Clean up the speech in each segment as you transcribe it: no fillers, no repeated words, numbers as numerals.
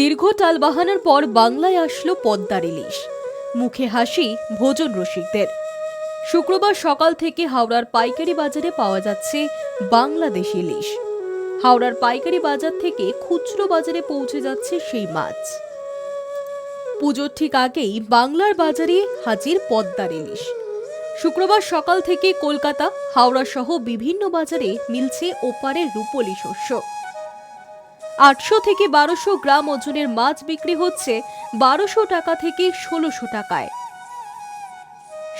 দীর্ঘ টালবাহানার পর বাংলায় আসলো পদ্মার ইলিশ। মুখে হাসি ভোজন রসিকদের। শুক্রবার সকাল থেকে হাওড়ার পাইকারি বাজারে পাওয়া যাচ্ছে বাংলাদেশি ইলিশ। হাওড়ার পাইকারি বাজার থেকে খুচরো বাজারে পৌঁছে যাচ্ছে সেই মাছ। পুজোর ঠিক আগেই বাংলার বাজারে হাজির পদ্মার ইলিশ। শুক্রবার সকাল থেকে কলকাতা, হাওড়া সহ বিভিন্ন বাজারে মিলছে ওপারের রূপোলি শস্য। 800 থেকে 1200 গ্রাম ওজনের মাছ বিক্রি হচ্ছে 1200 টাকা থেকে 1600 টাকায়।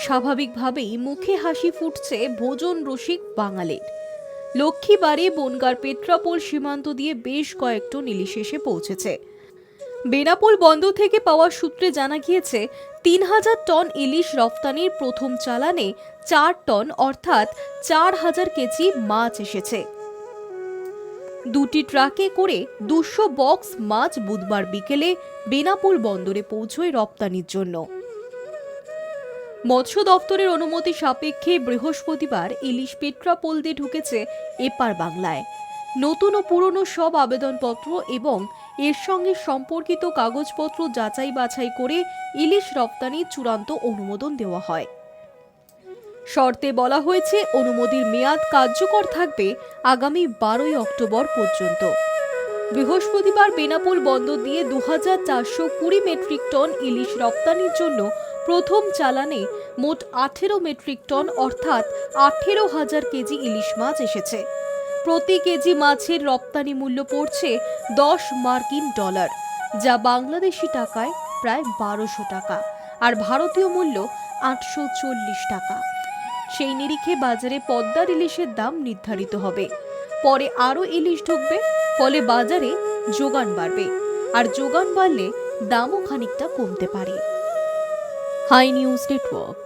স্বাভাবিকভাবেই মুখে হাসি ফুটছে ভোজন রসিক বাঙালির। লক্ষ্মীবাড়ি বনগাঁর পেট্রাপোল সীমান্ত দিয়ে বেশ কয়েক টন ইলিশ এসে পৌঁছেছে। বেনাপোল বন্দর থেকে পাওয়া সূত্রে জানা গিয়েছে 3000 টন ইলিশ রফতানির প্রথম চালানে 4 টন অর্থাৎ 4000 কেজি মাছ এসেছে। দুটি ট্রাকে করে 200 বক্স মাছ বুধবার বিকেলে বেনাপোল বন্দরে পৌঁছয় রপ্তানির জন্য। মৎস্য দপ্তরের অনুমতি সাপেক্ষে বৃহস্পতিবার ইলিশ পেট্রাপোল দিয়ে ঢুকেছে এপার বাংলায়। নতুন ও পুরনো সব আবেদনপত্র এবং এর সঙ্গে সম্পর্কিত কাগজপত্র যাচাই বাছাই করে ইলিশ রপ্তানির চূড়ান্ত অনুমোদন দেওয়া হয়। শর্তে বলা হয়েছে অনুমতির মেয়াদ কার্যকর থাকবে আগামী 12 অক্টোবর পর্যন্ত। বৃহস্পতিবার বেনাপোল বন্দর দিয়ে 2420 মেট্রিক টন ইলিশ রপ্তানির জন্য প্রথম চালানে মোট 18 মেট্রিক টন অর্থাৎ 18,000 কেজি ইলিশ মাছ এসেছে। প্রতি কেজি মাছের রপ্তানি মূল্য পড়ছে 10 মার্কিন ডলার, যা বাংলাদেশি টাকায় প্রায় 1200 টাকা আর ভারতীয় মূল্য 840 টাকা। সেই নিরিখে বাজারে পদ্মার ইলিশের দাম নির্ধারিত হবে। পরে আরও ইলিশ ঢুকবে, ফলে বাজারে যোগান বাড়বে, আর যোগান বাড়লে দামও খানিকটা কমতে পারে। Hi news network.